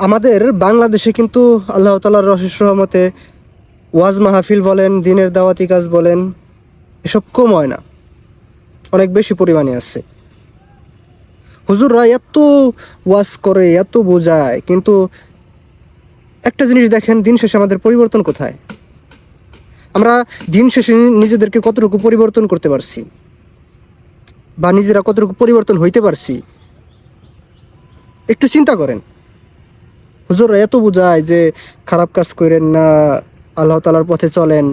আমাদের বাংলাদেশে কিন্তু আল্লাহ তাআলার অশেষ রহমতে ওয়াজ মাহফিল বলেন, দিনের দাওয়াতি কাজ বলেন, এসব কম হয় না, অনেক বেশি পরিমাণে আছে। হুজুররা এত ওয়াজ করে, এত বোঝায়, কিন্তু একটা জিনিস দেখেন, দিন শেষে আমাদের পরিবর্তন কোথায়? আমরা দিন শেষে নিজেদেরকে কতটুকু পরিবর্তন করতে পারছি, বা নিজেরা কতটুকু পরিবর্তন হইতে পারছি, একটু চিন্তা করেন। হুজুররা এত বোঝায় যে খারাপ কাজ করেন না, আল্লাহ তাআলার পথে চলেন।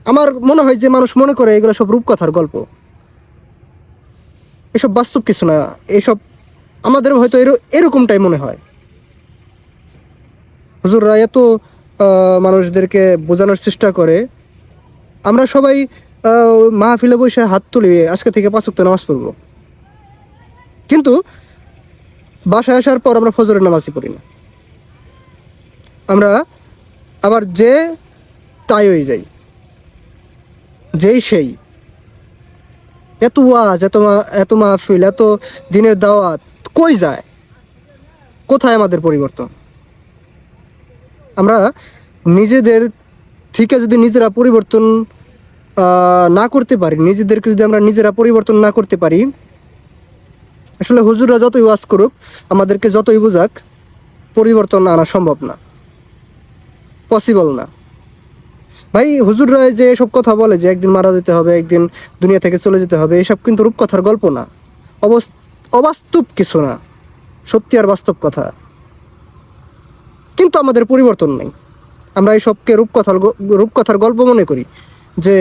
আমার মনে হয় যে মানুষ মনে করে এগুলো সব রূপকথার গল্প, এসব বাস্তব কিছু না। এসব আমাদের হয়তো এরকমটাই মনে হয়। হুজুররা এত মানুষদেরকে বোঝানোর চেষ্টা করে, আমরা সবাই মাহফিলে বসে হাত তুলি, আজকে থেকে 5 ওয়াক্ত নামাজ পড়ব, কিন্তু বাসায় আসার পর আমরা ফজরের নামাজই পড়ি না। আমরা আবার যে তাই হয়ে যাই, যেই সেই। এত ওয়াজ, এত মাহফিল, এত দিনের দাওয়াত কই যায়? কোথায় আমাদের পরিবর্তন? আমরা নিজেদের থেকে যদি নিজেরা পরিবর্তন না করতে পারি, নিজেদেরকে যদি আমরা নিজেরা পরিবর্তন না করতে পারি, আসলে হুজুররা যতই ওয়াজ করুক, আমাদেরকে যতই বোঝাক, পরিবর্তন আনা সম্ভব না, পসিবল না। ভাই, হুজুররা যে সব কথা বলে যে একদিন মারা যেতে হবে, একদিন দুনিয়া থেকে চলে যেতে হবে, এসব কিন্তু রূপকথার গল্প না, অবাস্তব কিছু না, সত্যি আর বাস্তব কথা। কিন্তু আমাদের পরিবর্তন নেই। আমরা এইসবকে রূপকথার গল্প মনে করি, যে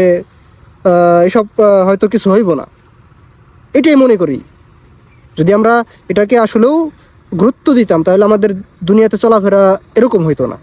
এসব হয়তো কিছু হইব না, এটাই মনে করি। যদি আমরা এটাকে আসলেও গুরুত্ব দিতাম, তাহলে আমাদের দুনিয়াতে চলাফেরা এরকম হইতো না।